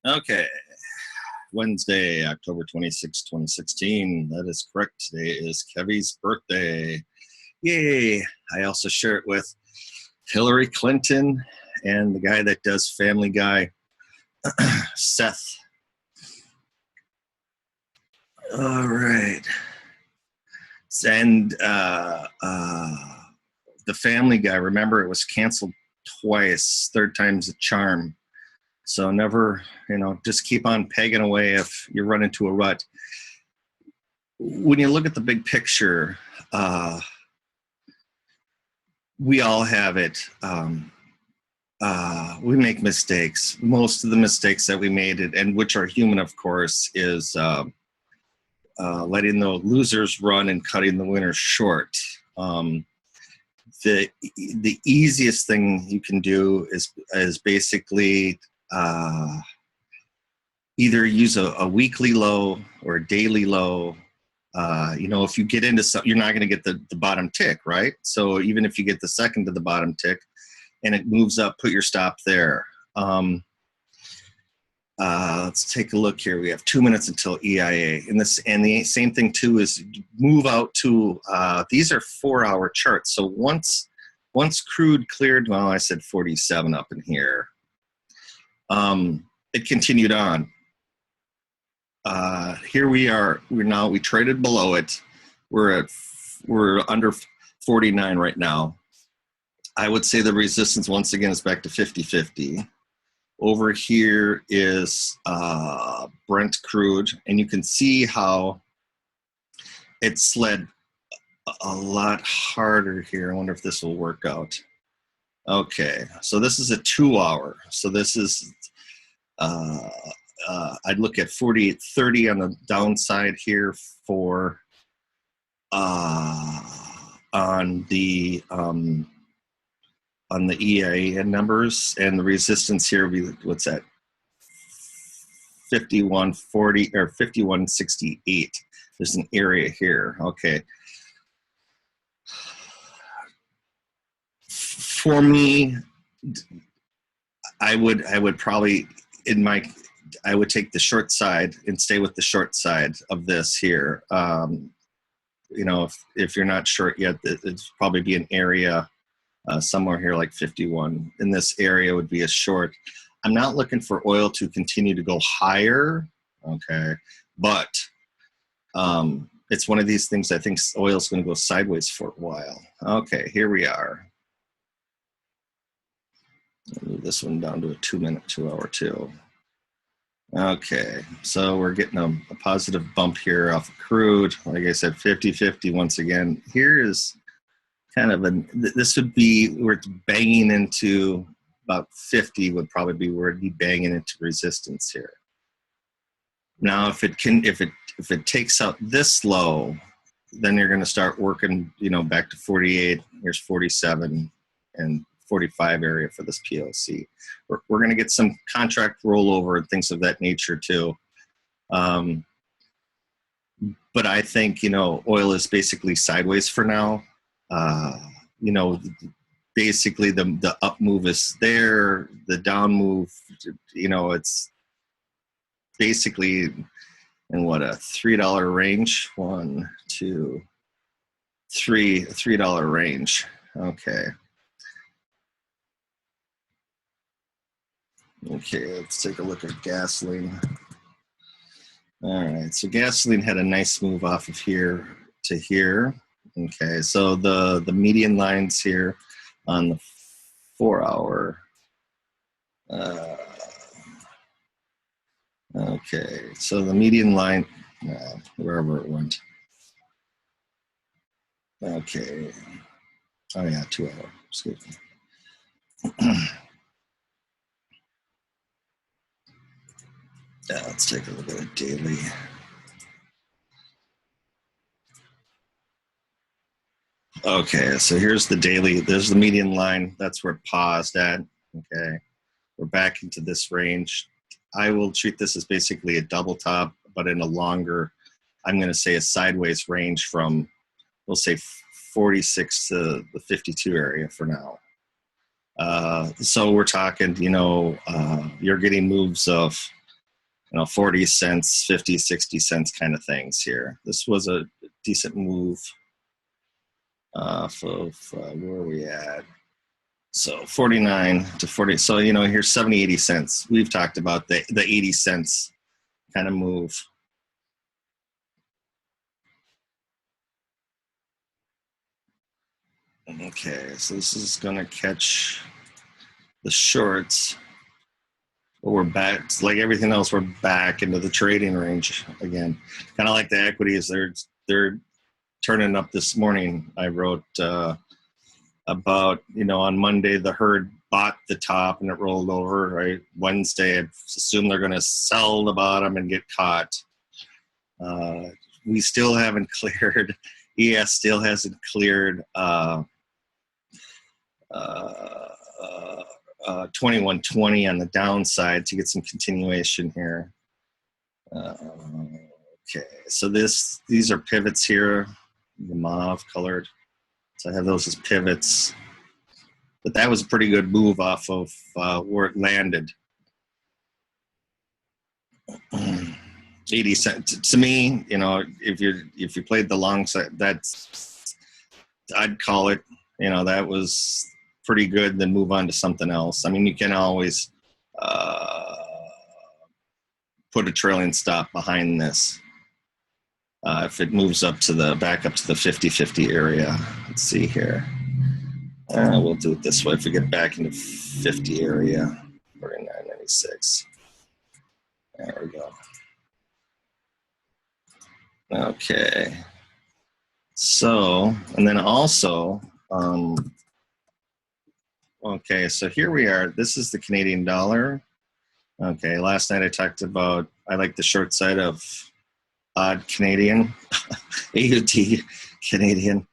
Okay, Wednesday, October 26, 2016. That is correct. Today is Kevy's birthday. Yay! I also share it with Hillary Clinton and the guy that does Family Guy, Seth. All right. And the Family Guy, remember, it was canceled twice. Third time's a charm. So never, just keep on pegging away if you run into a rut. When you look at the big picture, we all have it. We make mistakes. Most of the mistakes that we made, and which are human, of course, is letting the losers run and cutting the winners short. The easiest thing you can do is basically either use a weekly low or a daily low. If you get into something, you're not going to get the bottom tick, right? So even if you get the second to the bottom tick and it moves up, put your stop there. Let's take a look here. We have 2 minutes until EIA. And the same thing too is move out to, these are 4-hour charts. So once crude cleared, well, I said 47 up in here. It continued on. Here we are. We traded below it. We're under 49 right now. I would say the resistance once again is back to 50-50. Over here is Brent crude, and you can see how it slid a lot harder here. I wonder if this will work out. Okay, so this is a 2-hour. So this is I'd look at 48.30 on the downside here for on the EIA numbers, and the resistance here would be, what's that? 51.40 or 51.68. There's an area here. Okay. For me, I would probably I would take the short side and stay with the short side of this here. If you're not short yet, it's probably be an area somewhere here like 51. In this area would be a short. I'm not looking for oil to continue to go higher, okay? But it's one of these things I think oil is going to go sideways for a while. Okay, here we are. I'll move this one down to a 2-minute, 2-hour too. Okay, so we're getting a positive bump here off of crude. Like I said, 50-50 once again. Here is kind of this would be where it's banging into about 50 would probably be where it'd be banging into resistance here. Now, if it takes out this low, then you're going to start working, back to 48. Here's 47 and 45 area for this POC. We're going to get some contract rollover and things of that nature too. But I think, oil is basically sideways for now. Basically the up move is there, the down move, it's basically in what, a $3 range? $1, $2, $3, $3 range. Okay. Okay, let's take a look at gasoline. All right, so gasoline had a nice move off of here to here. Okay, so the median lines here on the 4-hour. Okay, so the median line, wherever it went. Okay. Oh yeah, 2-hour. Excuse me. Let's take a look at it daily. Okay, so here's the daily. There's the median line. That's where it paused at. Okay, we're back into this range. I will treat this as basically a double top, but in a longer, I'm going to say a sideways range from, we'll say 46 to the 52 area for now. So we're talking, you're getting moves of 40 cents, 50, 60 cents kind of things here. This was a decent move. Where are we at? So 49 to 40. So, here's 70, 80 cents. We've talked about the 80 cents kind of move. Okay, so this is going to catch the shorts. But we're back, like everything else, we're back into the trading range again. Kind of like the equities, they're turning up this morning. I wrote about, on Monday, the herd bought the top and it rolled over, right? Wednesday, I assume they're going to sell the bottom and get caught. We still haven't cleared, ES still hasn't cleared 2120 on the downside to get some continuation here. Okay, so these are pivots here, the mauve colored. So I have those as pivots. But that was a pretty good move off of where it landed. 80 cents to me, if you played the long side, I'd call it, that was pretty good, then move on to something else. I mean, you can always put a trailing stop behind this if it moves back up to the 50-50 area. Let's see here. We'll do it this way. If we get back into 50 area, 49.96. There we go. Okay. So, and then also, okay, so here we are. This is the Canadian dollar. Okay, last night I talked about, I like the short side of odd Canadian, AUD Canadian.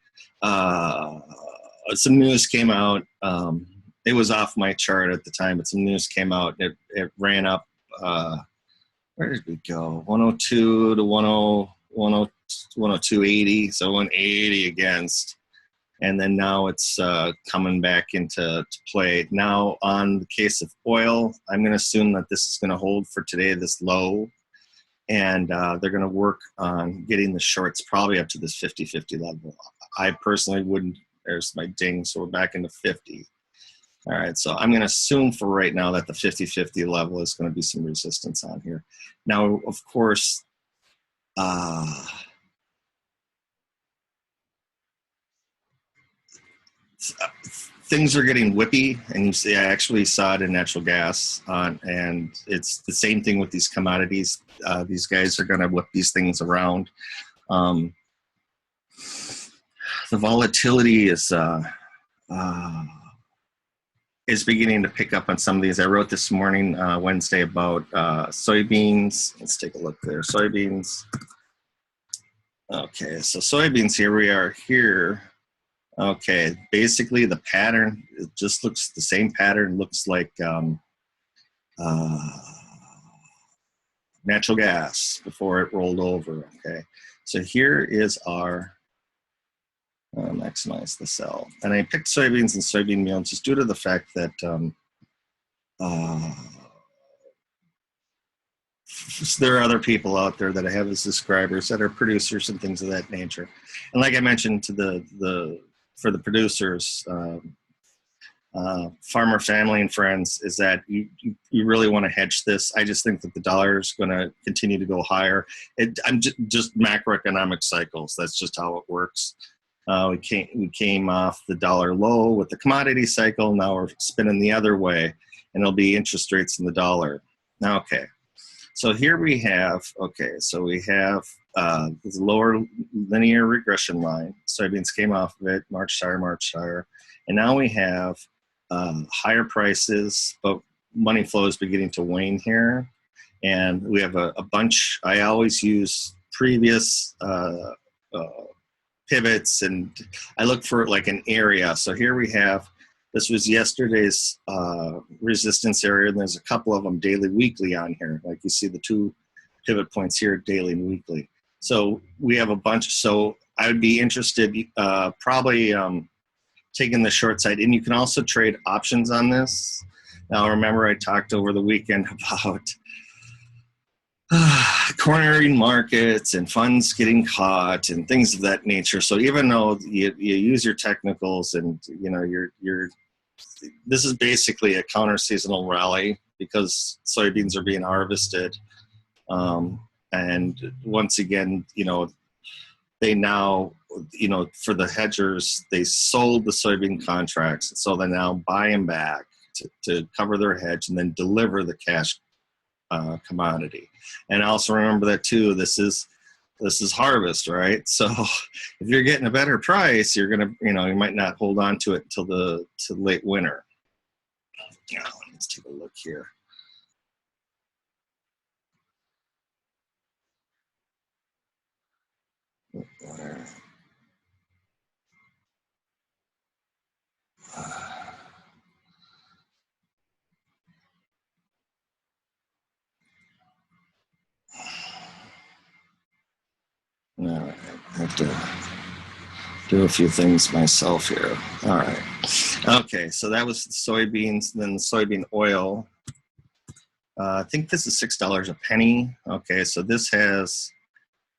Some news came out. It was off my chart at the time, but some news came out. It ran up, where did we go? 102 to 102.80, so 180 against. And then now it's coming back into play. Now on the case of oil, I'm going to assume that this is going to hold for today, this low. And they're going to work on getting the shorts probably up to this 50-50 level. I personally wouldn't. There's my ding, so we're back into 50. All right, so I'm going to assume for right now that the 50-50 level is going to be some resistance on here. Now, of course, things are getting whippy, and you see, I actually saw it in natural gas, and it's the same thing with these commodities. These guys are going to whip these things around. The volatility is beginning to pick up on some of these. I wrote this morning, Wednesday, about soybeans. Let's take a look there. Soybeans. Okay, so soybeans, here we are here. Okay, basically the pattern, it just looks, the same pattern looks like natural gas before it rolled over, okay? So here is our, maximize the sell. And I picked soybeans and soybean meal just due to the fact that there are other people out there that I have as subscribers that are producers and things of that nature. And like I mentioned to for the producers, farmer family and friends, is that you really want to hedge this. I just think that the dollar is going to continue to go higher. I'm just macroeconomic cycles. That's just how it works. We came off the dollar low with the commodity cycle. Now we're spinning the other way, and it'll be interest rates in the dollar. Now, okay. So here we have, okay, so we have this lower linear regression line. Soybeans came off of it, March higher. And now we have higher prices, but money flow is beginning to wane here. And we have a bunch, I always use previous pivots, and I look for like an area. So here we have, this was yesterday's resistance area, and there's a couple of them daily, weekly on here. Like you see the two pivot points here, daily and weekly. So we have a bunch. So I would be interested probably taking the short side. And you can also trade options on this. Now remember, I talked over the weekend about cornering markets and funds getting caught and things of that nature. So even though you use your technicals and this is basically a counter seasonal rally because soybeans are being harvested. And once again, they now, for the hedgers, they sold the soybean contracts. So they now buy them back to cover their hedge and then deliver the cash commodity. And also remember that too, this is harvest, right? So if you're getting a better price, you're gonna, you might not hold on to it until late winter. Let's take a look here. All right, I have to do a few things myself here. All right. Okay, so that was the soybeans, then the soybean oil. I think this is $6 a penny. Okay, so this has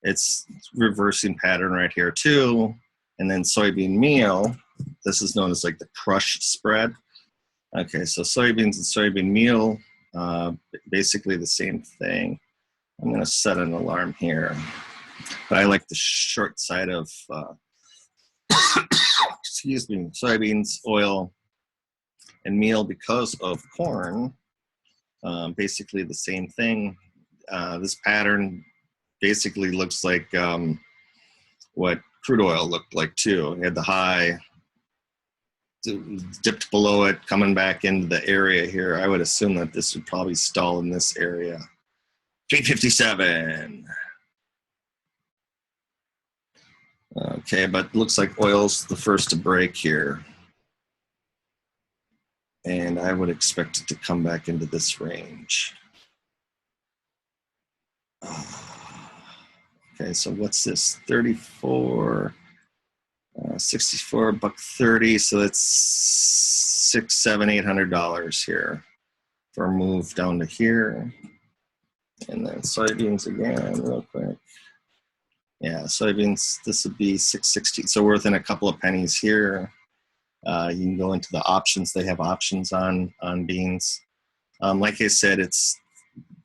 its reversing pattern right here too. And then soybean meal, this is known as like the crush spread. Okay, so soybeans and soybean meal, basically the same thing. I'm gonna set an alarm here. But I like the short side of, excuse me, soybeans, oil, and meal because of corn. Basically the same thing. This pattern basically looks like what crude oil looked like too. It had the high, dipped below it, coming back into the area here. I would assume that this would probably stall in this area. 357. Okay, but looks like oil's the first to break here. And I would expect it to come back into this range. Okay, so what's this? 34, 64, $1.30. So that's $800 here for a move down to here. And then soybeans again, real quick. Yeah, soybeans, this would be 660. So we're within a couple of pennies here. You can go into the options. They have options on beans. Like I said,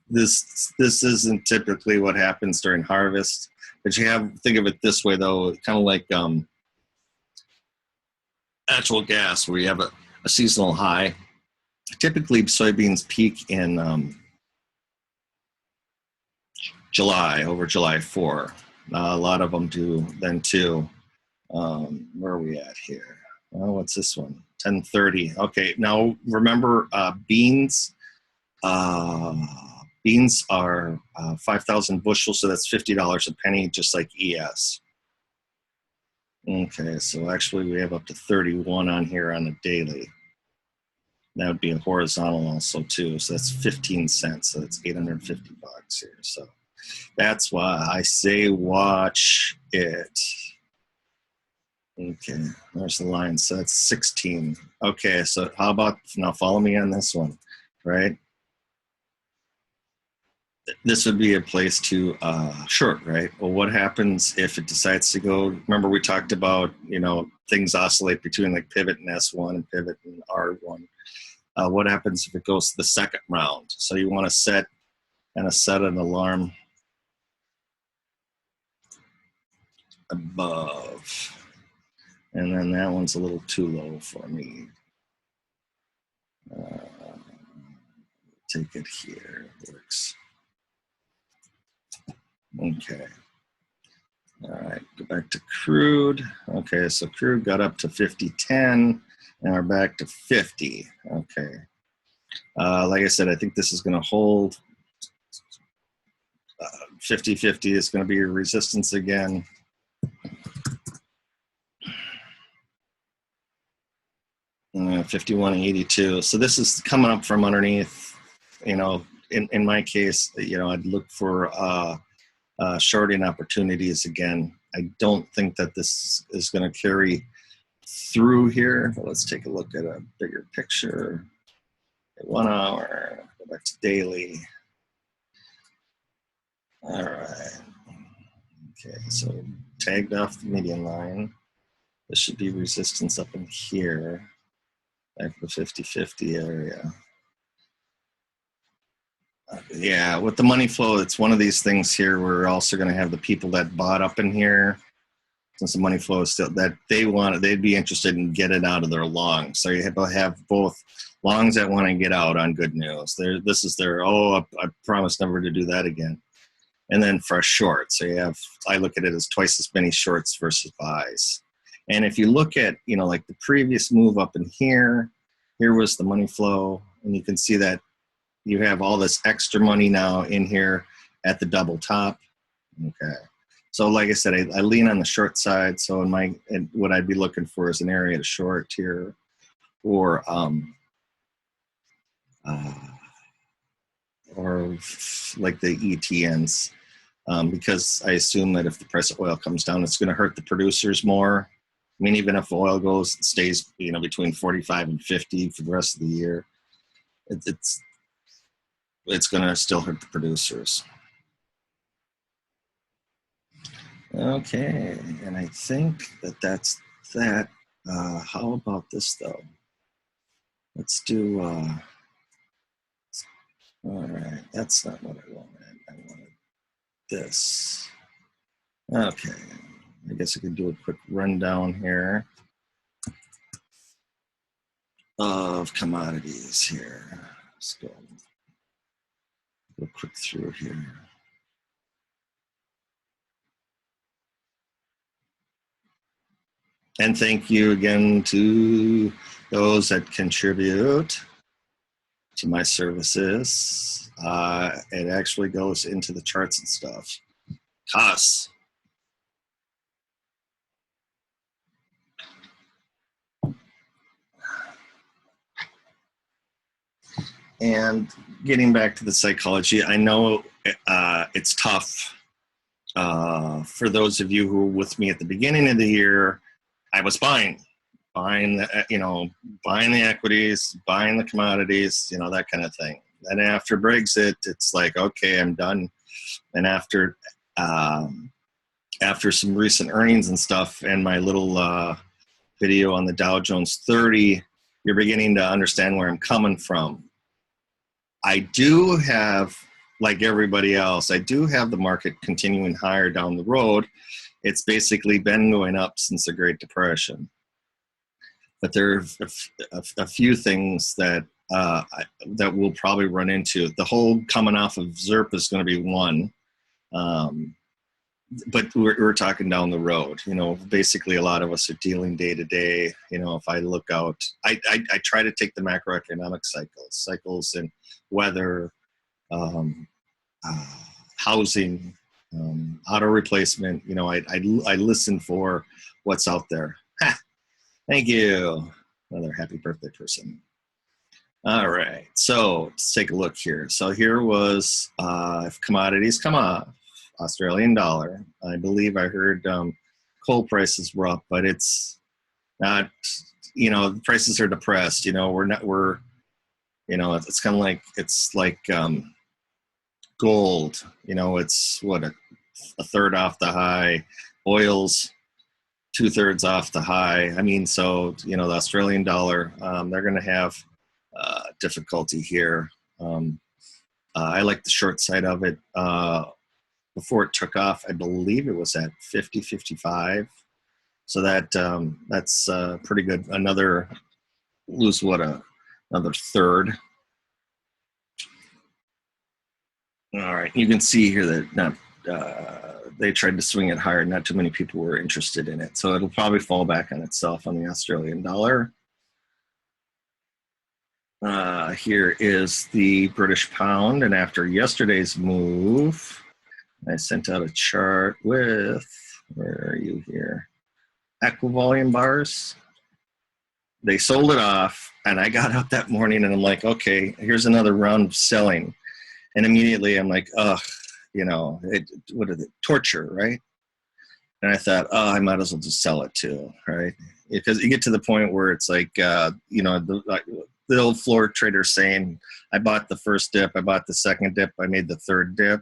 this isn't typically what happens during harvest, but think of it this way though, kind of like natural gas, where you have a seasonal high. Typically, soybeans peak in July, over July 4. A lot of them do then too. Where are we at here? Oh, what's this one? 1030. Okay, now remember beans. Beans are 5,000 bushels, so that's $50 a penny, just like ES. Okay, so actually we have up to 31 on here on a daily. That would be a horizontal also too, so that's 15 cents, so that's 850 bucks here. So that's why I say watch it. Okay, there's the line. So that's 16. Okay, so how about now? Follow me on this one, right? This would be a place to short, right? Well, what happens if it decides to go? Remember, we talked about things oscillate between like pivot and S1 and pivot and R1. What happens if it goes to the second round? So you want to set an alarm above. And then that one's a little too low for me. Take it here. It works. Okay. All right. Go back to crude. Okay. So crude got up to 50.10. Now we're back to 50. Okay. Like I said, I think this is going to hold. 50.50 is going to be your resistance again. Uh, 51.82. So this is coming up from underneath. In my case, I'd look for shorting opportunities again. I don't think that this is going to carry through here. But let's take a look at a bigger picture. 1 hour. Go back to daily. All right. Okay, so tagged off the median line. This should be resistance up in here, back the 50-50 area. Yeah, with the money flow, it's one of these things here. We're also going to have the people that bought up in here, since the money flow is still that they'd be interested in getting out of their longs. So you have both longs that want to get out on good news. This is their, I promise never to do that again. And then fresh shorts. So I look at it as twice as many shorts versus buys. And if you look at, like the previous move up in here was the money flow, and you can see that you have all this extra money now in here at the double top. Okay. So like I said, I lean on the short side. So what I'd be looking for is an area to short here, or like the ETNs, because I assume that if the price of oil comes down, it's going to hurt the producers more. I mean, even if oil stays, between 45 and 50 for the rest of the year, it's going to still hurt the producers. Okay, and I think that's that. How about this though? Let's do, all right, that's not what I wanted. I wanted this. Okay, I guess I could do a quick rundown here of commodities here. Let's go quick through here. And thank you again to those that contribute to my services. It actually goes into the charts and stuff. Costs. And getting back to the psychology, I know it's tough. For those of you who were with me at the beginning of the year, I was buying the equities, buying the commodities, that kind of thing. And after Brexit, it's like, okay, I'm done. And after some recent earnings and stuff, and my little video on the Dow Jones 30, you're beginning to understand where I'm coming from. I do have, like everybody else, I do have the market continuing higher down the road. It's basically been going up since the Great Depression. But there are a few things that that we'll probably run into. The whole coming off of ZERP is going to be one. But we're talking down the road. Basically a lot of us are dealing day to day. If I look out, I try to take the macroeconomic cycles and weather, housing, auto replacement. I listen for what's out there. Thank you. Another happy birthday person. All right, so let's take a look here. So here was if commodities come off, Australian dollar. I believe I heard coal prices were up, but it's not. The prices are depressed. It's kind of like gold. It's what a third off the high. Oil's 2/3 off the high. I mean, so the Australian dollar, they're going to have difficulty here. I like the short side of it. Before it took off, I believe it was at 50-55. So that's pretty good. Another third. All right, you can see here that they tried to swing it higher. Not too many people were interested in it. So it'll probably fall back on itself on the Australian dollar. Here is the British pound. And after yesterday's move, I sent out a chart with, where are you here? Equivolume bars. They sold it off, and I got up that morning and I'm like, okay, here's another round of selling. And immediately I'm like, what is it? Torture, right? And I thought, I might as well just sell it too, right? Because you get to the point where it's like, the old floor trader saying, I bought the first dip, I bought the second dip, I made the third dip.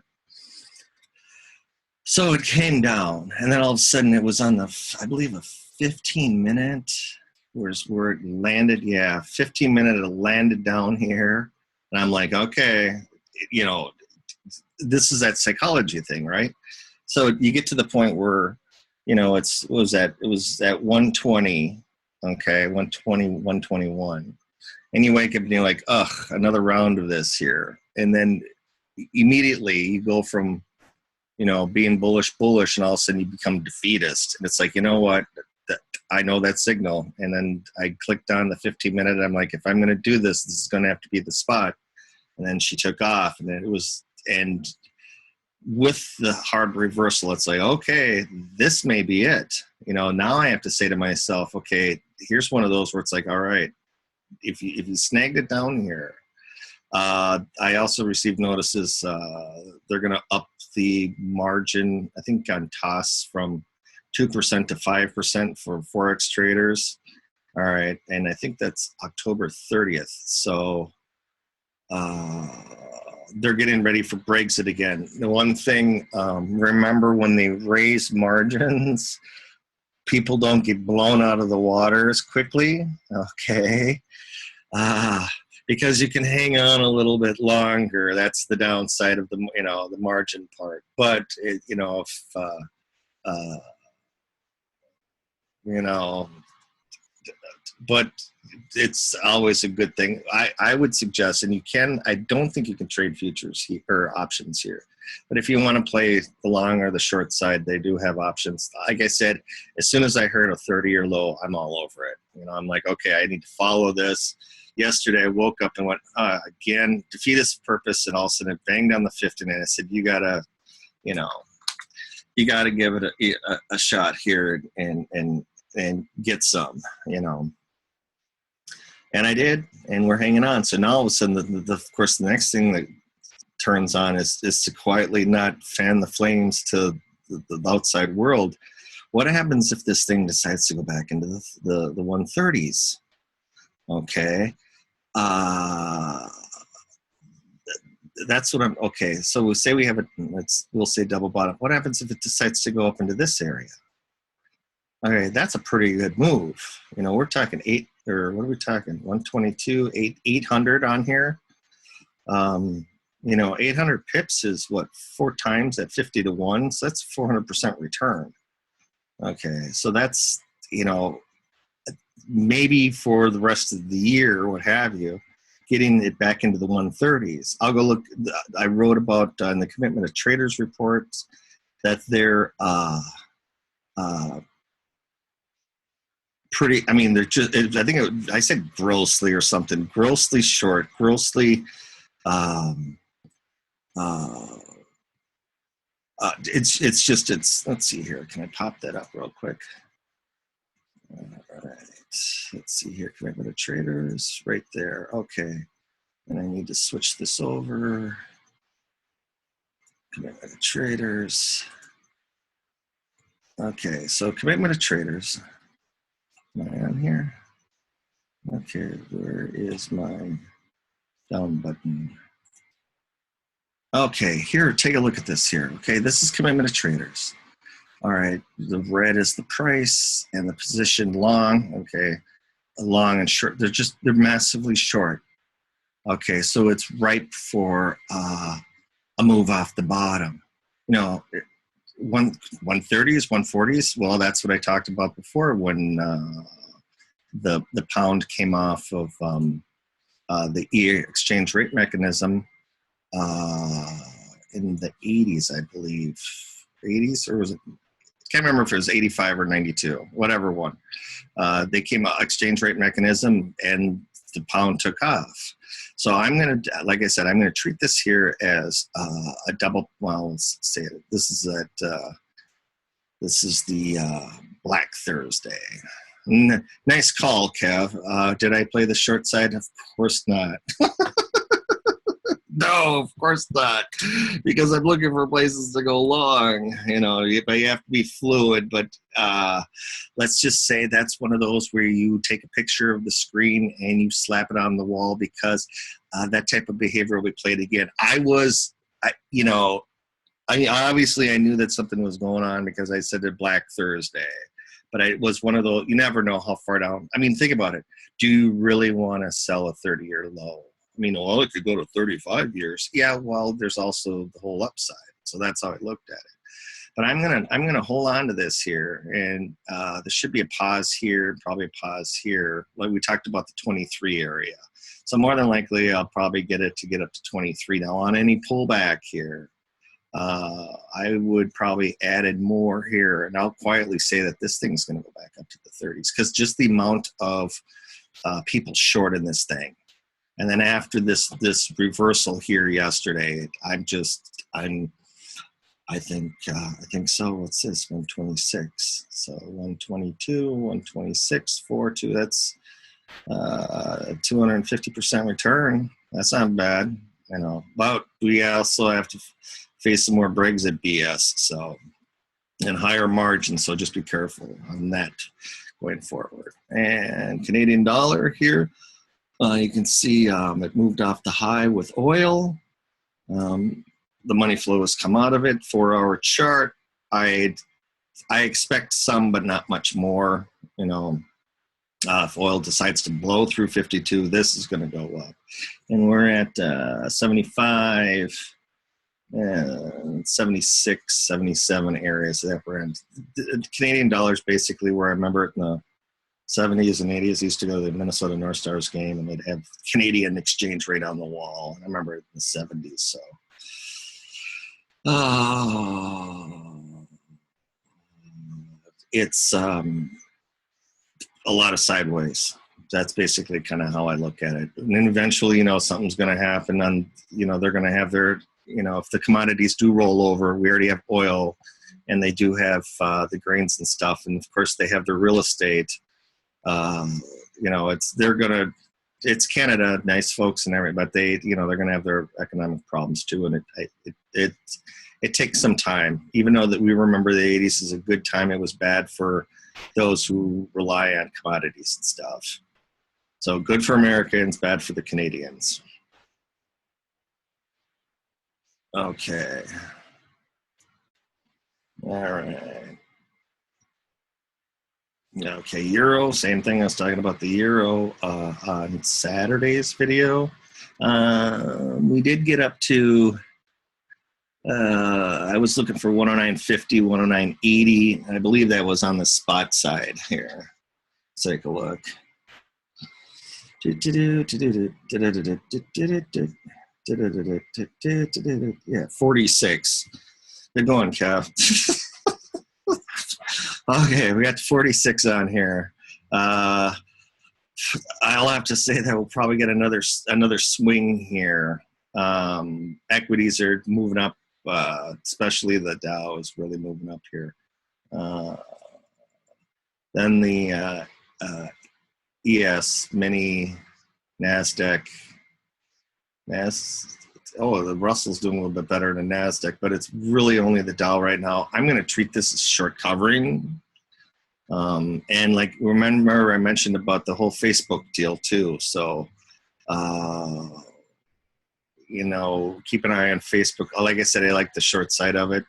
So it came down, and then all of a sudden it was on I believe a 15-minute, where it landed. Yeah, 15-minute, it landed down here. And I'm like, okay, you know, this is that psychology thing, right? So you get to the point where, you know, it was at 120, okay, 120, 121. And you wake up and you're like, ugh, another round of this here. And then immediately you go from, you know, being bullish, and all of a sudden you become defeatist. And it's like, you know what? I know that signal. And then I clicked on the 15-minute. I'm like, if I'm going to do this, this is going to have to be the spot. And then she took off, and then it was, and with the hard reversal, it's like, okay, this may be it. You know, now I have to say to myself, okay, here's one of those where it's like, all right, if you snagged it down here. I also received notices they're going to up the margin, I think on TOS from 2% to 5% for Forex traders. All right. And I think that's October 30th. So they're getting ready for Brexit again. The one thing, remember when they raise margins, people don't get blown out of the water as quickly. Okay. Because you can hang on a little bit longer. That's the downside of the, you know, the margin part. But it, you know, if you know, but it's always a good thing. I would suggest, and you can, I don't think you can trade futures or options here. But if you want to play the long or the short side, they do have options. Like I said, as soon as I heard a 30-year low, I'm all over it. You know, I'm like, okay, I need to follow this. Yesterday, I woke up and went, again, defeatist purpose, and all of a sudden it banged on the 50, and I said, you gotta, you know, you gotta give it a shot here and get some, you know. And I did, and we're hanging on. So now all of a sudden, of course, the next thing that turns on is to quietly not fan the flames to the outside world. What happens if this thing decides to go back into the 130s? Okay. That's what I'm, okay. So we'll say we have we'll say double bottom. What happens if it decides to go up into this area? Okay, that's a pretty good move. You know, we're talking what are we talking? 122, 800 on here. You know, 800 pips is what, 4 times at 50 to 1. So that's 400% return. Okay, so that's, you know, maybe for the rest of the year, or what have you, getting it back into the 130s. I'll go look. I wrote about in the Commitment of Traders reports that they're pretty, I mean, they're just, I think I said grossly or something, grossly short, grossly, it's, let's see here. Can I pop that up real quick? All right, let's see here, Commitment of Traders, right there. Okay, and I need to switch this over. Commitment of Traders. Okay, so Commitment of Traders. Am I on here? Okay, where is my down button? Okay, here, take a look at this here. Okay, this is Commitment of Traders. All right, the red is the price and the position long. Okay, long and short. They're massively short. Okay, so it's ripe for a move off the bottom. You know, 130s, 140s. Well, that's what I talked about before when the pound came off of the EIA exchange rate mechanism in the 80s, I believe. 80s, or was it? I can't remember if it was 85 or 92, whatever one. They came out exchange rate mechanism, and the pound took off. So I'm going to, like I said, I'm going to treat this here as a double. Well, let's say it. This is the Black Thursday. Nice call, Kev. Did I play the short side? Of course not. No, of course not, because I'm looking for places to go long. You know, but you have to be fluid. But let's just say that's one of those where you take a picture of the screen and you slap it on the wall, because that type of behavior will be played again. You know, Obviously I knew that something was going on because I said it Black Thursday, but it was one of those, you never know how far down. I mean, think about it. Do you really want to sell a 30-year low? I mean, well, it could go to 35 years. Yeah, well, there's also the whole upside. So that's how I looked at it. But I'm gonna hold on to this here, and there should be a pause here, probably a pause here. Like we talked about the 23 area. So more than likely, I'll probably get it to get up to 23. Now on any pullback here, I would probably added more here, and I'll quietly say that this thing's going to go back up to the 30s because just the amount of people short in this thing. And then after this reversal here yesterday, I think so. What's this? 126. So 122, 126, 42. That's 250% return. That's not bad, you know. But we also have to face some more Brexit BS. So and higher margins. So just be careful on that going forward. And Canadian dollar here. You can see it moved off the high with oil. The money flow has come out of it. 4-hour chart. I expect some, but not much more. You know, if oil decides to blow through 52, this is going to go up. And we're at 75, 76, 77 areas that we're in. The Canadian dollar is basically where I remember it in the 70s and 80s. I used to go to the Minnesota North Stars game, and they'd have Canadian exchange rate on the wall. I remember it in the 70s. So, it's a lot of sideways. That's basically kind of how I look at it. And then eventually, you know, something's going to happen, and you know they're going to have their, you know, if the commodities do roll over, we already have oil, and they do have the grains and stuff, and of course they have their real estate. You know, it's Canada, nice folks and everything, but they, you know, they're going to have their economic problems too. And it takes some time, even though that we remember the 80s is a good time. It was bad for those who rely on commodities and stuff. So good for Americans, bad for the Canadians. Okay. All right. Okay, euro, same thing. I was talking about the euro on Saturday's video. We did get up to, I was looking for 109.50, 109.80. I believe that was on the spot side here. Let's take a look. Yeah, 46. Good going, Kev. Okay, we got 46 on here. I'll have to say that we'll probably get another swing here. Equities are moving up, especially the Dow is really moving up here. Then the ES mini NASDAQ. The Russell's doing a little bit better than NASDAQ, but it's really only the Dow right now. I'm going to treat this as short covering. And like, remember I mentioned about the whole Facebook deal too. So, you know, keep an eye on Facebook. Like I said, I like the short side of it.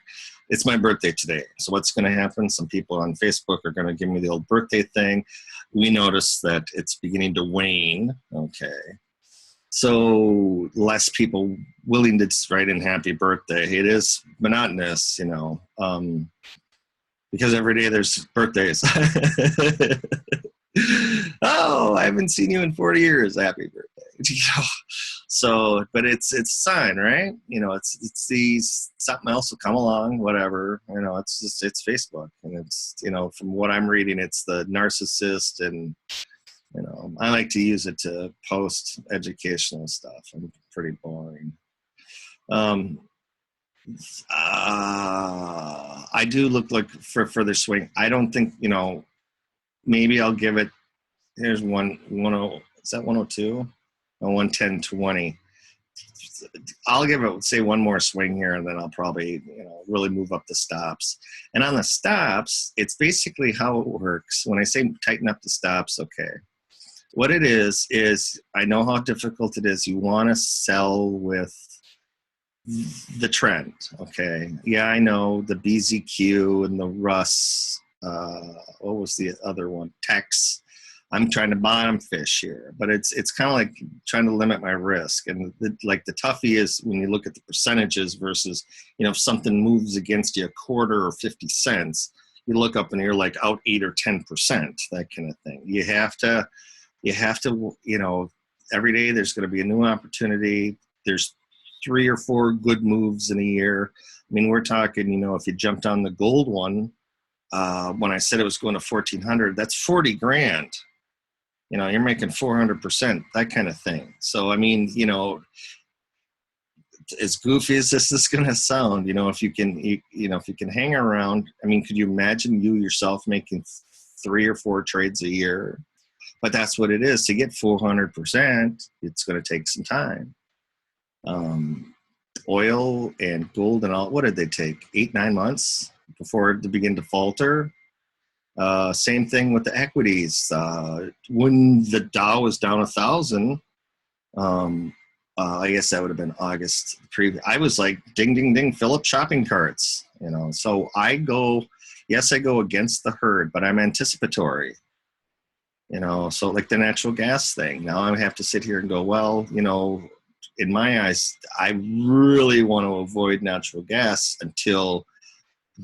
It's my birthday today. So what's going to happen? Some people on Facebook are going to give me the old birthday thing. We notice that it's beginning to wane. Okay. So less people willing to write in happy birthday. It is monotonous, you know, because every day there's birthdays. Oh, I haven't seen you in 40 years. Happy birthday. So, but it's a sign, right? You know, it's these, something else will come along, whatever. You know, it's Facebook, and it's, you know, from what I'm reading, it's the narcissist, and you know, I like to use it to post educational stuff. I'm pretty boring. I do look like for further swing. I don't think, you know, maybe I'll give it, here's 110, is that 102? No, 110.20. I'll give it, say, one more swing here, and then I'll probably, you know, really move up the stops. And on the stops, it's basically how it works. When I say tighten up the stops, okay. What it is I know how difficult it is. You want to sell with the trend. Okay. Yeah, I know the BZQ and the Russ. What was the other one? Tex. I'm trying to bottom fish here, but it's kind of like trying to limit my risk. And like the toughie is when you look at the percentages versus, if something moves against you a quarter or 50 cents, you look up and you're like out 8 or 10%, that kind of thing. You have to, every day there's going to be a new opportunity. There's 3 or 4 good moves in a year. I mean, we're talking, if you jumped on the gold one, when I said it was going to 1,400, that's 40 grand. You're making 400%, that kind of thing. So, I mean, as goofy as this is going to sound, if you can hang around, I mean, could you imagine you yourself making 3 or 4 trades a year? But that's what it is. To get 400%, it's going to take some time. Oil and gold and all, what did they take? 8-9 months before to begin to falter? Same thing with the equities. When the Dow was down 1,000, I guess that would have been August. I was like, ding, ding, ding, fill up shopping carts. So I go against the herd, but I'm anticipatory. So like the natural gas thing. Now I have to sit here and go, well, in my eyes, I really want to avoid natural gas until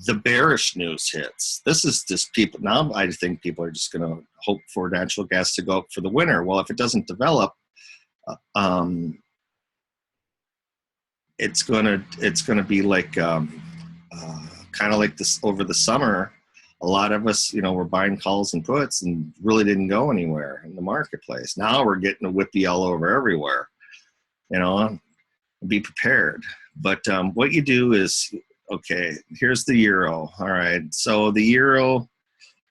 the bearish news hits. This is just people. Now I think people are just going to hope for natural gas to go up for the winter. Well, if it doesn't develop, it's going to be like kind of like this over the summer. A lot of us, were buying calls and puts and really didn't go anywhere in the marketplace. Now we're getting a whippy all over everywhere. Be prepared. But what you do is, okay, here's the euro. All right. So the euro,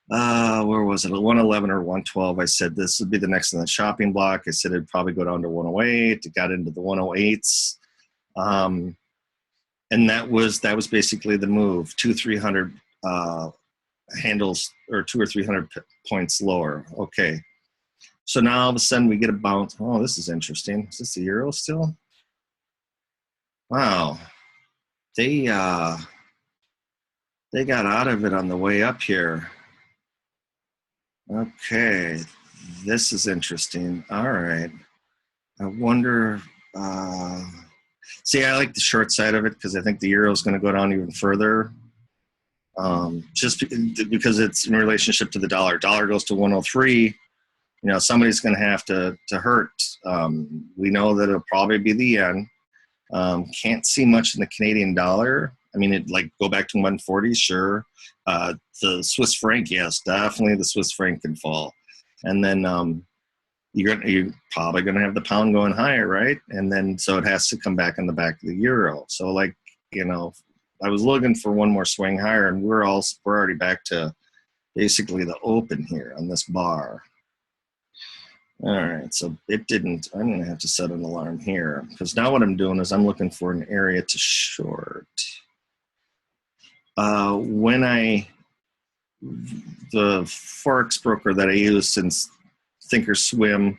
where was it? 111 or 112. I said this would be the next in the shopping block. I said it'd probably go down to 108. It got into the 108s. And that was basically the move. 200-300 handles, or 200 or 300 points lower. Okay. So now all of a sudden we get a bounce. Oh, this is interesting. Is this the euro still? Wow. They got out of it on the way up here. Okay. This is interesting. All right. I wonder, see, I like the short side of it because I think the euro is going to go down even further. Just because it's in relationship to the dollar. Dollar goes to 103. Somebody's going to have to hurt. We know that it'll probably be the yen. Can't see much in the Canadian dollar. I mean, it like go back to 140, sure. The Swiss franc, yes, definitely the Swiss franc can fall. And then you're probably going to have the pound going higher, right? And then so it has to come back on the back of the euro. So like, I was looking for one more swing higher, and we're already back to basically the open here on this bar. All right, so it didn't. I'm going to have to set an alarm here because now what I'm doing is I'm looking for an area to short. The Forex broker that I use since Thinkorswim,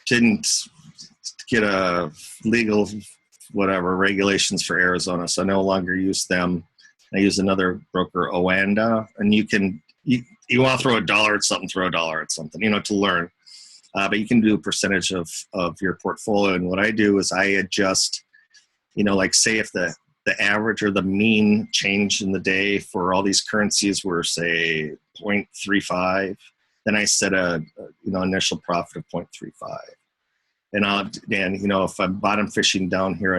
didn't get a legal regulations for Arizona, so I no longer use them. I use another broker, Oanda, and you want to throw $1 at something, throw $1 at something, to learn. But you can do a percentage of your portfolio. And what I do is I adjust, like say if the average or the mean change in the day for all these currencies were say 0.35, then I set a initial profit of 0.35. And if I'm bottom fishing down here,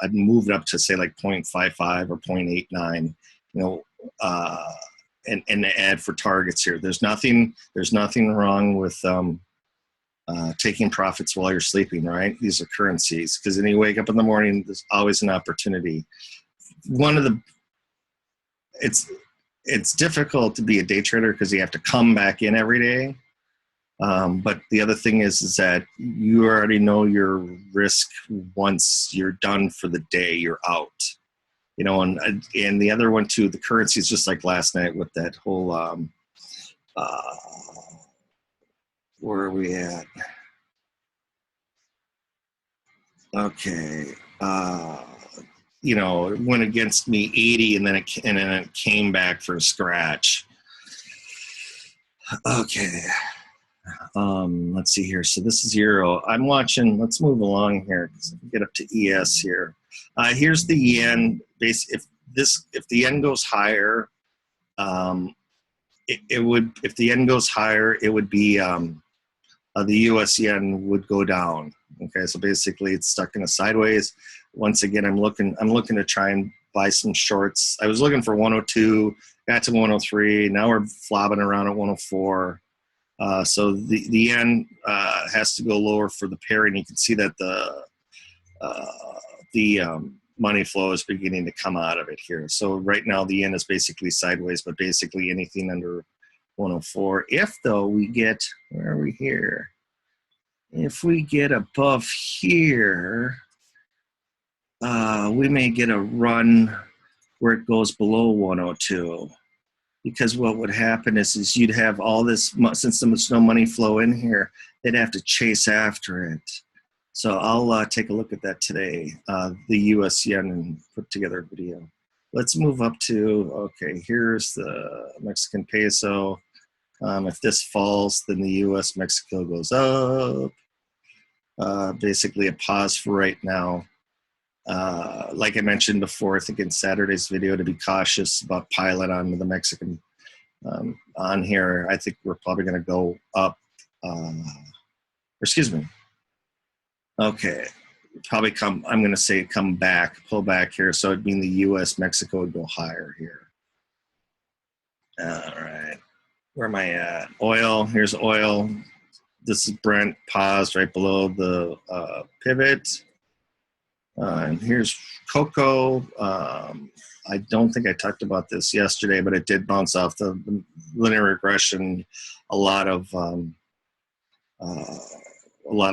I'd move it up to say like 0.55 or 0.89, and add for targets here. There's nothing wrong with taking profits while you're sleeping, right? These are currencies, because then you wake up in the morning, there's always an opportunity. It's difficult to be a day trader because you have to come back in every day. But the other thing is that you already know your risk once you're done for the day, you're out. And the other one too, the currency is just like last night with that whole where are we at? Okay. You know, it went against me 80 and then it came back for a scratch. Okay. Let's see here. So this is Euro. I'm watching, let's move along here. Get up to ES here. Here's the yen. If the yen goes higher, it would, if the yen goes higher, it would be, the US yen would go down. Okay, so basically it's stuck in a sideways. Once again, I'm looking to try and buy some shorts. I was looking for 102, got to 103. Now we're flopping around at 104. So the yen has to go lower for the pair, and you can see that the money flow is beginning to come out of it here. So right now the yen is basically sideways, but basically anything under 104. If though we get, where are we here? If we get above here, we may get a run where it goes below 102. Because what would happen is you'd have all this, since there's no money flow in here, they'd have to chase after it. So I'll take a look at that today, the US yen, and put together a video. Let's move up to, okay, here's the Mexican peso. If this falls, then the US Mexico goes up. Basically a pause for right now. Like I mentioned before, I think in Saturday's video, to be cautious about piling onto the Mexican on here. I think we're probably going to go up, excuse me. Okay, probably I'm going to say come back, pull back here. So it'd mean the US Mexico would go higher here. All right, where am I at? Oil, here's oil. This is Brent, paused right below the pivot. And here's cocoa. I don't think I talked about this yesterday, but it did bounce off the linear regression. A lot of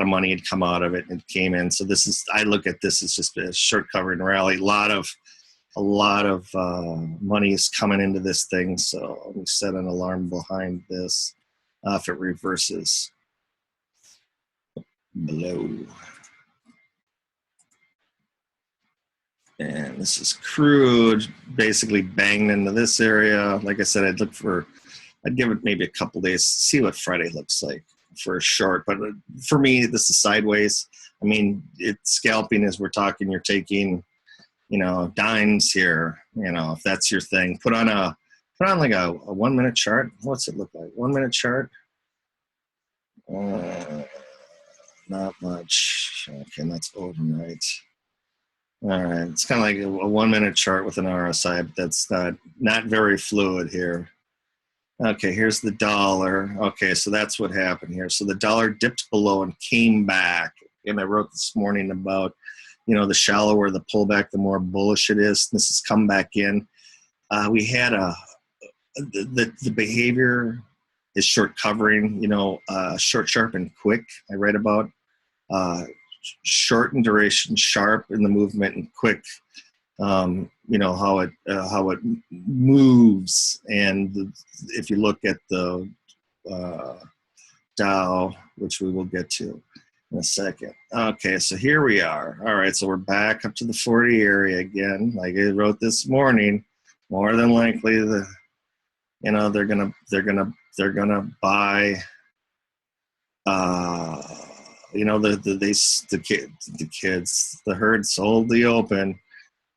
money had come out of it and it came in. So this is, I look at this as just a short covering rally. A lot of money is coming into this thing. So let me set an alarm behind this if it reverses below. And this is crude, basically banged into this area. Like I said, I'd give it maybe a couple days to see what Friday looks like for a short. But for me, this is sideways. I mean, it's scalping as we're talking. You're taking, you know, dimes here. You know, if that's your thing, put on like a 1 minute chart. What's it look like? 1 minute chart. Not much. Okay, and that's overnight. All right, it's kind of like a 1 minute chart with an RSI, but that's not very fluid here. Okay, here's the dollar. Okay, so that's what happened here. So the dollar dipped below and came back. And I wrote this morning about, you know, the shallower the pullback, the more bullish it is. This has come back in. We had the behavior is short covering, you know, short, sharp, and quick. I write about short in duration, sharp in the movement, and quick. You know how it moves, and if you look at the Dow, which we will get to in a second. Okay, so here we are. All right, so we're back up to the 40 area again. Like I wrote this morning, more than likely they're gonna buy. You know, the kids, the herd sold the open,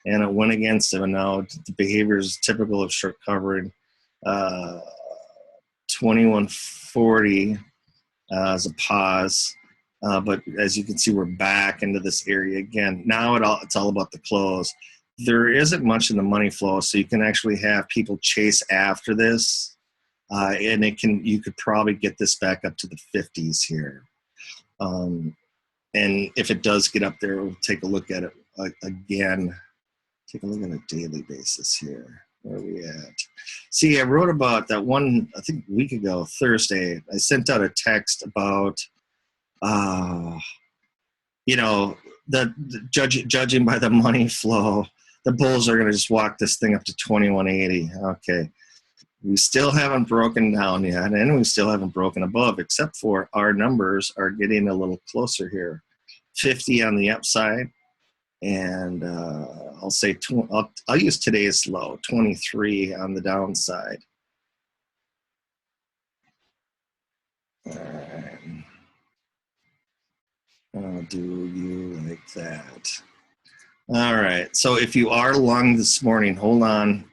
and it went against them. And now the behavior is typical of short covering. 2140 as a pause, but as you can see, we're back into this area again. Now it's all about the close. There isn't much in the money flow, so you can actually have people chase after this, and you could probably get this back up to the 50s here. And if it does get up there, we'll take a look at it again. Take a look at a daily basis here. Where are we at? See, I wrote about that one, I think a week ago, Thursday. I sent out a text about, you know, judging by the money flow, the bulls are going to just walk this thing up to 2180. Okay. We still haven't broken down yet, and we still haven't broken above, except for our numbers are getting a little closer here. 50 on the upside, and I'll say I'll use today's low, 23 on the downside. I'll do you like that. All right. So if you are long this morning, hold on.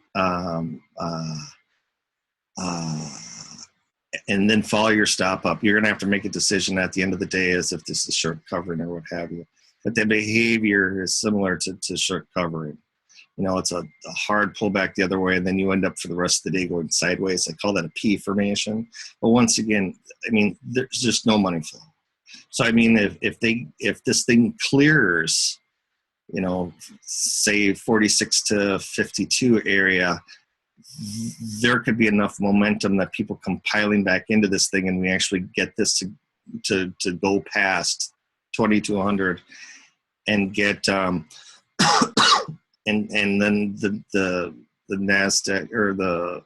And then follow your stop up. You're going to have to make a decision at the end of the day as if this is short covering or what have you. But the behavior is similar to short covering. You know, it's a hard pullback the other way, and then you end up for the rest of the day going sideways. I call that a P formation. But once again, I mean, there's just no money flow. So, I mean, if this thing clears, you know, say 46 to 52 area, there could be enough momentum that people come piling back into this thing, and we actually get this to go past 2200 and get and then the NASDAQ or the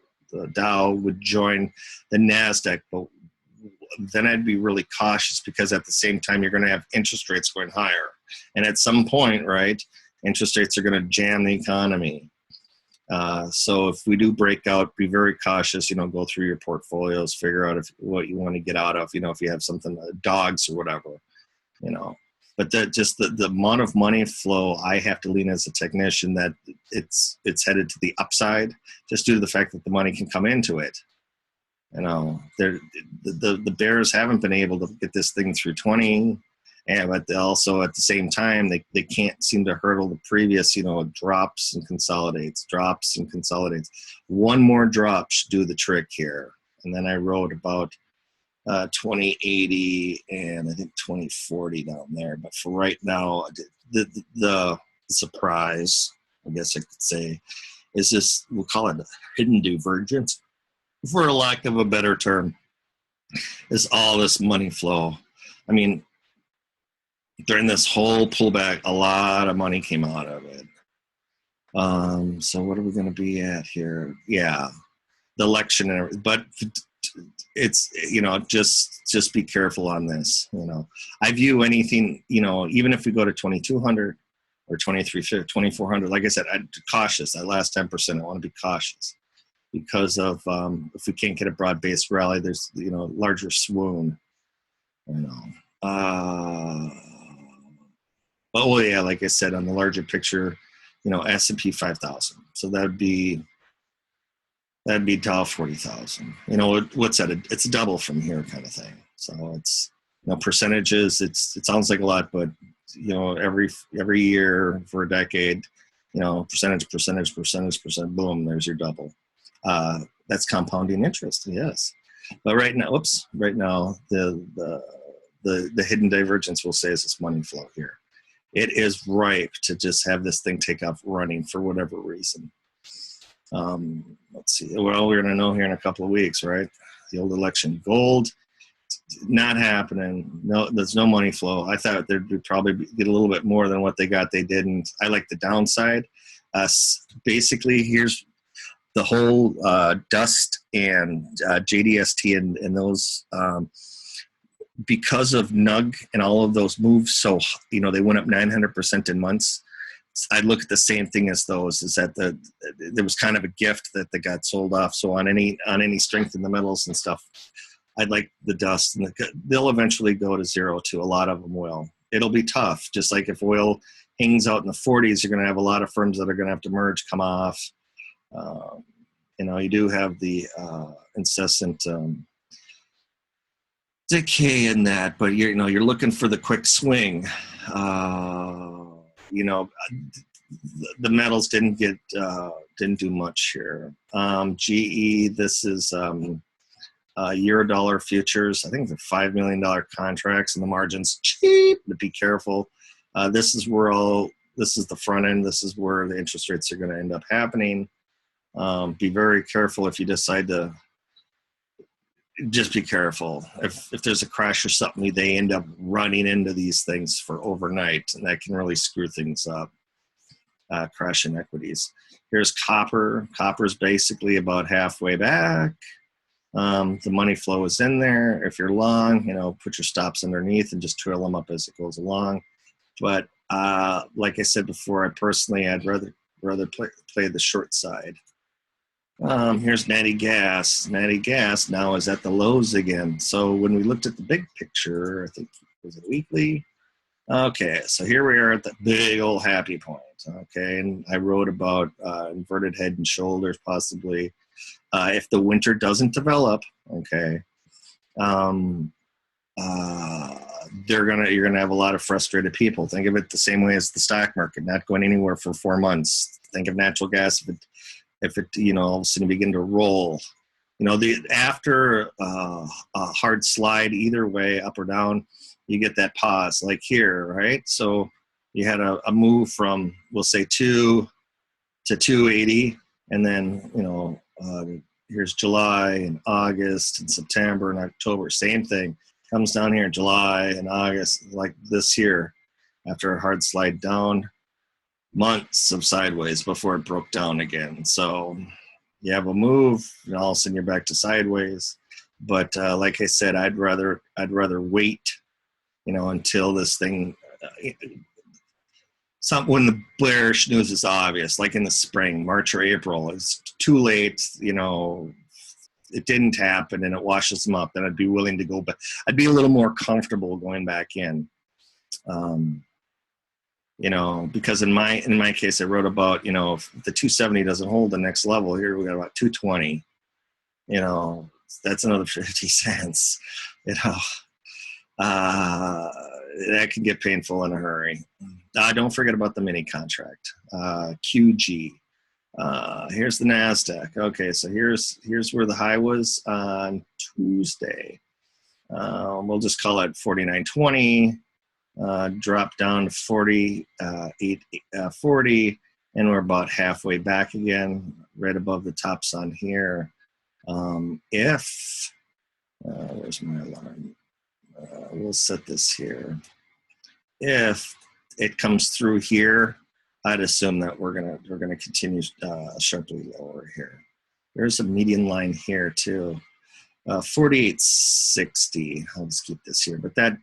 Dow would join the NASDAQ, but then I'd be really cautious, because at the same time you're going to have interest rates going higher, and at some point, right, interest rates are going to jam the economy. So if we do break out, be very cautious, you know, go through your portfolios, figure out what you want to get out of, you know, if you have something, dogs or whatever, you know. But the amount of money flow, I have to lean as a technician that it's headed to the upside, just due to the fact that the money can come into it. You know, the bears haven't been able to get this thing through 20, but also at the same time they can't seem to hurdle the previous, you know, drops and consolidates. One more drop should do the trick here. And then I wrote about 2080 and I think 2040 down there. But for right now, the surprise, I guess I could say, is this, we'll call it a hidden divergence, for a lack of a better term, is all this money flow. I mean, during this whole pullback, a lot of money came out of it. So what are we going to be at here? Yeah, the election and everything. But it's, you know, just be careful on this. You know, I view anything, you know, even if we go to 2200 or 2350, 2400, like I said, I'm cautious. That last 10%, I want to be cautious, because of if we can't get a broad-based rally, there's, you know, larger swoon. You know. Oh yeah, like I said, on the larger picture, you know, S&P 5,000. So that'd be Dow 40,000. You know, what's that? It's a double from here, kind of thing. So it's, you know, percentages. It sounds like a lot, but you know, every year for a decade, you know, percentage, boom, there's your double. That's compounding interest, yes. But right now, the hidden divergence, we'll say, is this money flow here. It is ripe to just have this thing take off running for whatever reason. Let's see. Well, we're going to know here in a couple of weeks, right? The old election. Gold, not happening. No, there's no money flow. I thought they'd probably get a little bit more than what they got. They didn't. I like the downside. Basically, here's the whole dust and JDST and those, because of NUG and all of those moves, so, you know, they went up 900% in months. I look at the same thing as those, is that there was kind of a gift that they got sold off. So on any strength in the metals and stuff, I'd like the dust, and they'll eventually go to zero too. A lot of them will. It'll be tough. Just like if oil hangs out in the 40s, you're going to have a lot of firms that are going to have to merge, come off. You know, you do have the incessant decay in that, but you're looking for the quick swing. You know, the metals didn't do much here. GE, this is Eurodollar futures. I think they're $5 million contracts, and the margin's cheap. But be careful. This is the front end. This is where the interest rates are going to end up happening. Be very careful if you decide to. Just be careful. If there's a crash or something, they end up running into these things for overnight, and that can really screw things up. crash in equities. Here's copper. Copper's basically about halfway back. The money flow is in there. If you're long, put your stops underneath and just trail them up as it goes along. But like I said before, I'd rather play the short side. Here's natty gas. Natty gas now is at the lows again. So when we looked at the big picture, I think was it weekly? Okay, so here we are at the big old happy point. Okay, and I wrote about inverted head and shoulders possibly if the winter doesn't develop. Okay, you're gonna have a lot of frustrated people. Think of it the same way as the stock market, not going anywhere for 4 months. Think of natural gas if it all of a sudden begin to roll. After a hard slide either way, up or down, you get that pause like here, right? So you had a move from, we'll say 2 to 280, and then here's July and August and September and October, same thing. Comes down here in July and August, like this year, after a hard slide down, months of sideways before it broke down again. So you have a move, and all of a sudden you're back to sideways. But like I said, I'd rather wait, until this thing. When the bearish news is obvious, like in the spring, March or April, it's too late. It didn't happen, and it washes them up. Then I'd be willing to go back. I'd be a little more comfortable going back in. Because in my case, I wrote about, if the 270 doesn't hold the next level, here we got about 220, that's another 50 cents, that can get painful in a hurry. Don't forget about the mini contract, QG. Here's the NASDAQ. Okay, so here's where the high was on Tuesday. We'll just call it 49.20. Drop down to 48.40, and we're about halfway back again, right above the tops on here. Where's my alarm? We'll set this here. If it comes through here, I'd assume that we're gonna continue sharply lower here. There's a median line here too. 48.60. I'll just keep this here, but that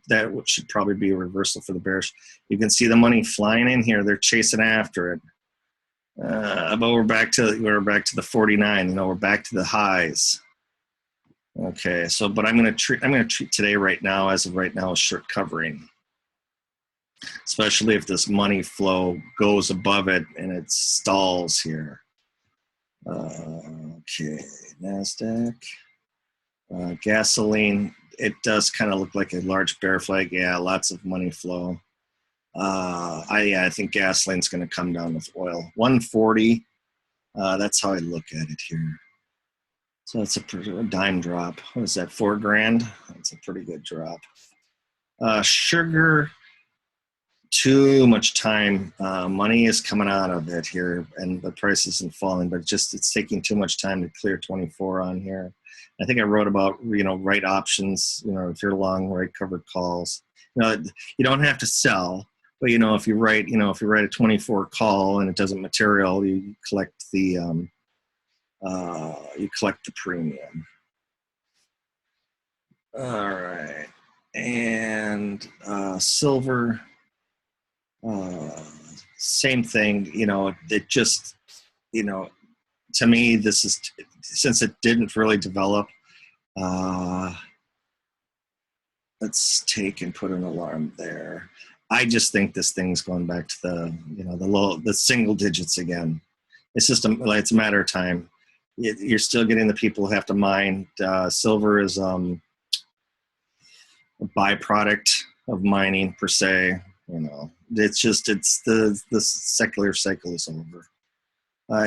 should probably be a reversal for the bearish. You can see the money flying in here. They're chasing after it. But we're back to the 49. We're back to the highs. Okay, so but I'm gonna treat today right now as short covering, especially if this money flow goes above it and it stalls here. Okay, NASDAQ. Gasoline, it does kind of look like a large bear flag. Yeah, lots of money flow. I think gasoline's going to come down with oil. 140. That's how I look at it here. So that's a dime drop. What is that? $4,000. That's a pretty good drop. Sugar. Too much time. Money is coming out of it here, and the price isn't falling, but it's taking too much time to clear 24 on here. I think I wrote about right options. If you're long, right covered calls. You don't have to sell, but if you write a 24 call and it doesn't material, you collect the premium. All right, and silver. Same thing, it just, to me, this is, since it didn't really develop, let's take and put an alarm there. I just think this thing's going back to the single digits again. It's just it's a matter of time. You're still getting the people who have to mine. Silver is a byproduct of mining per se. It's the secular cycle is over.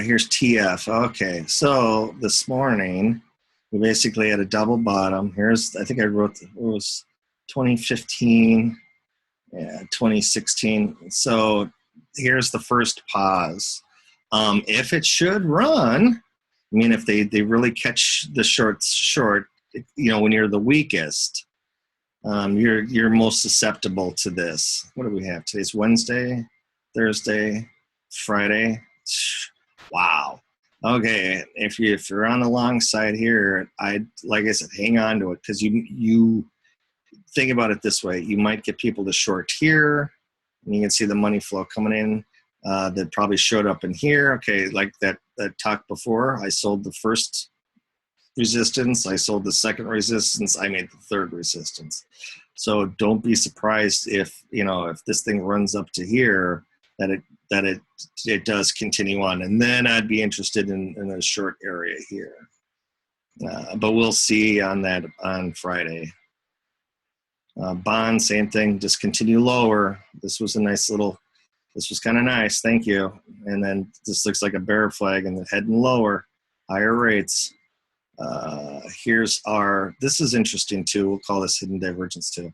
Here's TF. Okay, so this morning we basically had a double bottom. I think I wrote it was 2015, 2016. So here's the first pause. If it should run, if they really catch the shorts short, when you're the weakest. You're most susceptible to this. What do we have? Today's Wednesday, Thursday. Friday. Wow. Okay, if you're on the long side here, like I said, hang on to it, because you think about it this way: you might get people to short here, and you can see the money flow coming in. That probably showed up in here. Okay, like that talk before, I sold the first resistance, I sold the second resistance, I made the third resistance. So don't be surprised if this thing runs up to here, that it does continue on, and then I'd be interested in a short area here. But we'll see on that on Friday. Bond, same thing, just continue lower. This was kind of nice, thank you. And then this looks like a bear flag, and heading lower, higher rates. This is interesting too. We'll call this hidden divergence too.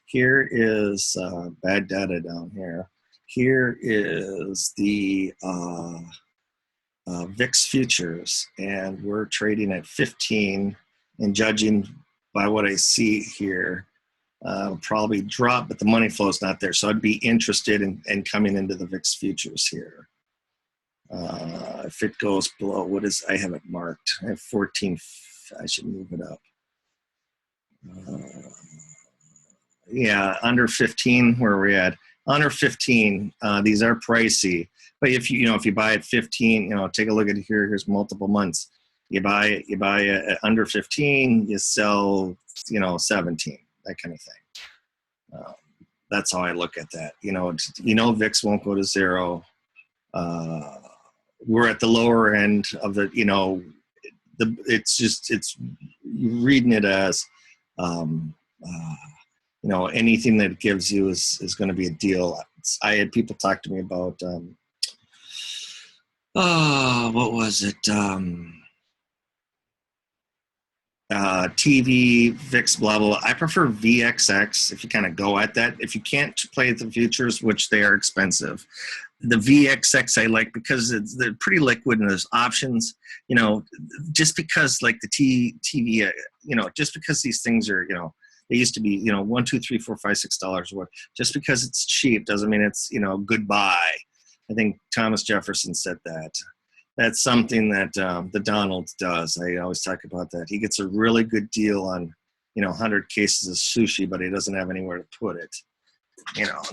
Here is bad data down here. Here is the VIX futures, and we're trading at 15, and judging by what I see here, probably drop, but the money flow is not there. So I'd be interested in coming into the VIX futures here. If it goes below, I have it marked. I have 14. I should move it up. Yeah, under 15, where are we at? Under 15, these are pricey. But if you buy at 15, take a look at here. Here's multiple months. You buy at under 15, you sell, 17, that kind of thing. That's how I look at that. VIX won't go to zero. We're at the lower end of the, it's reading it as, anything that it gives you is going to be a deal. I had people talk to me about, what was it? TV, VIX, blah, blah, blah. I prefer VXX if you kind of go at that. If you can't play the futures, which they are expensive, the VXX I like because they're pretty liquid and there's options. Just because like the TV, just because these things are, they used to be, $1, $2, $3, $4, $5, $6 worth. Just because it's cheap doesn't mean it's, goodbye. I think Thomas Jefferson said that. That's something that the Donald does. I always talk about that. He gets a really good deal on, 100 cases of sushi, but he doesn't have anywhere to put it.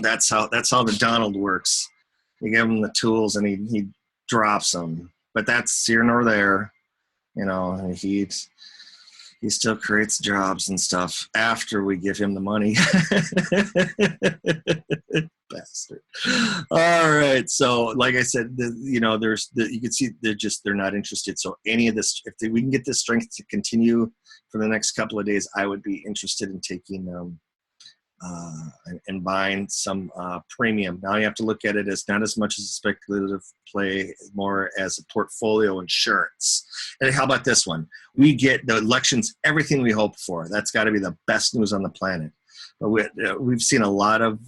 That's how the Donald works. You give him the tools and he drops them. But that's here nor there. And he still creates jobs and stuff after we give him the money. Bastard. All right. So like I said, you can see they're not interested. So any of this, we can get this strength to continue for the next couple of days, I would be interested in taking and buying some premium. Now you have to look at it as not as much as a speculative play, more as a portfolio insurance. And how about this one? We get the elections, everything we hope for. That's got to be the best news on the planet. But we've seen a lot of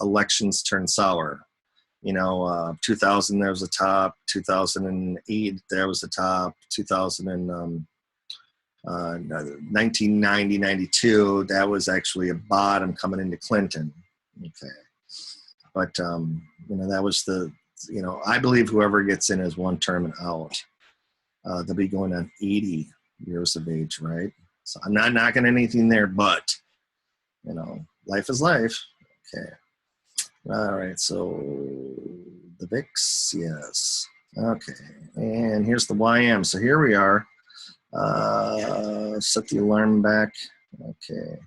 elections turn sour. 2000 there was a top, 2008 there was a top, 1990, 92, that was actually a bottom coming into Clinton. Okay. But, that was I believe whoever gets in is one term and out. They'll be going on 80 years of age, right? So I'm not knocking anything there, but, life is life. Okay. All right. So the VIX, yes. Okay. And here's the YM. So here we are. Set the alarm back. Okay.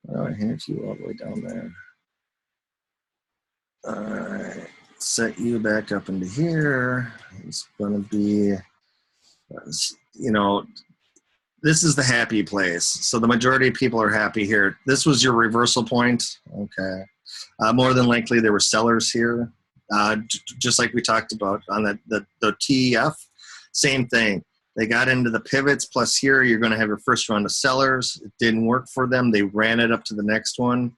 All right, hand you all the way down there. All right. Set you back up into here. It's going to be, this is the happy place. So the majority of people are happy here. This was your reversal point. Okay. More than likely there were sellers here. Just like we talked about on the TEF, same thing. They got into the pivots, plus here you're going to have your first round of sellers. It didn't work for them. They ran it up to the next one.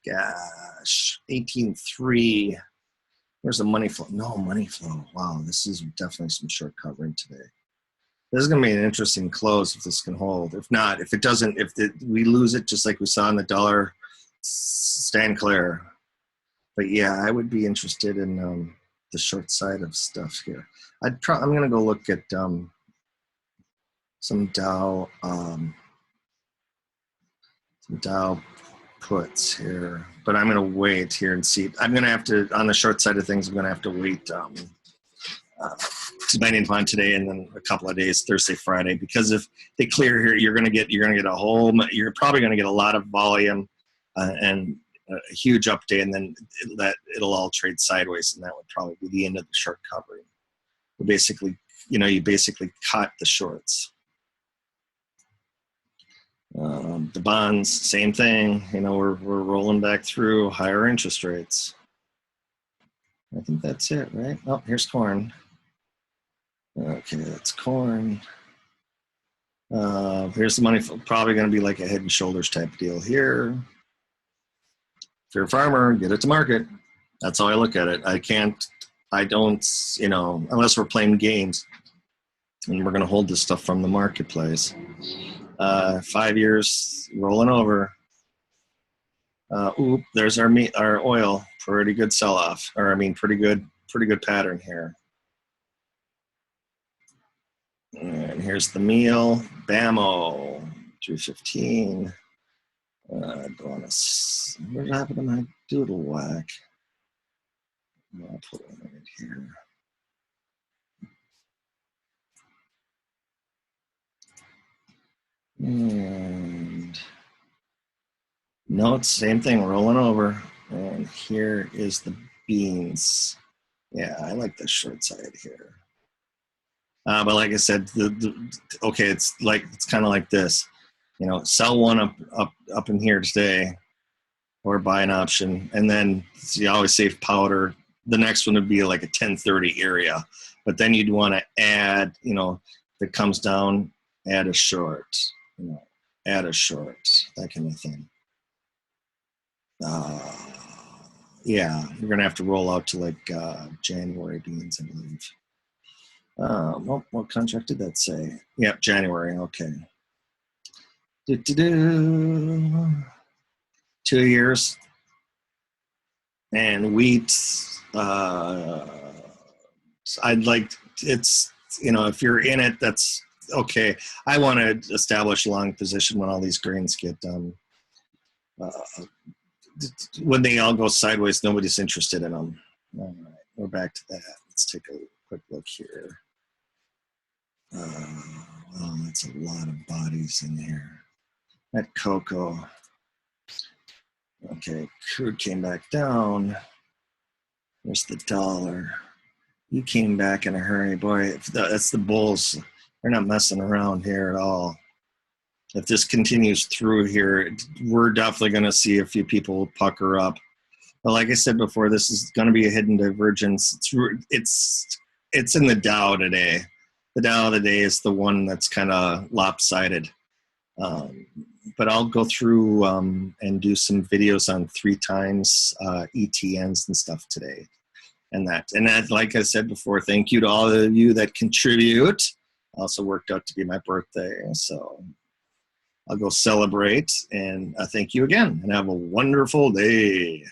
Gosh, 18.3. Where's the money flow? No money flow. Wow, this is definitely some short covering today. This is going to be an interesting close if this can hold. If not, if it doesn't, we lose it just like we saw in the dollar, stand clear. But yeah, I would be interested in the short side of stuff here. I'm going to go look at some Dow puts here, but I'm going to wait here and see. I'm going to have to, on the short side of things, I'm going to have to wait depending upon today and then a couple of days, Thursday, Friday, because if they clear here, you're going to get you're probably going to get a lot of volume and a huge update, and then it'll all trade sideways, and that would probably be the end of the short covering. Basically, you basically cut the shorts. The bonds, same thing. We're rolling back through higher interest rates. I think that's it, right? Oh, here's corn. Okay, that's corn. Here's the money. Probably going to be like a head and shoulders type deal here. If you're a farmer, get it to market. That's how I look at it. I don't, unless we're playing games and we're going to hold this stuff from the marketplace. 5 years rolling over. There's our oil. Pretty good sell-off, or pretty good pattern here. And here's the meal. Bammo, 315. Bonus. What happened to my doodle whack? I'll put it right here. And no, it's the same thing, rolling over. And here is the beans. Yeah, I like the short side here. But like I said, okay, it's kind of like this. Sell one up in here today, or buy an option, and then you always save powder. The next one would be like a 1030 area, but then you'd want to add, that comes down, add a short, add a short, that kind of thing. Yeah, you're gonna have to roll out to like January beans, I believe. What contract did that say? Yep, January. Okay. 2 years. And wheat. I'd like it's if you're in it, that's okay. I want to establish a long position when all these grains get when they all go sideways. Nobody's interested in them. All right, we're back to that. Let's take a quick look here. Well, that's a lot of bodies in here. That cocoa. Okay, crude came back down. There's the dollar. You came back in a hurry. Boy, that's the bulls. They're not messing around here at all. If this continues through here, we're definitely going to see a few people pucker up. But like I said before, this is going to be a hidden divergence. It's in the Dow today. The Dow of the day is the one that's kind of lopsided. But I'll go through and do some videos on 3 times ETNs and stuff today. And that, like I said before, thank you to all of you that contribute. Also worked out to be my birthday, so I'll go celebrate. And thank you again, and have a wonderful day.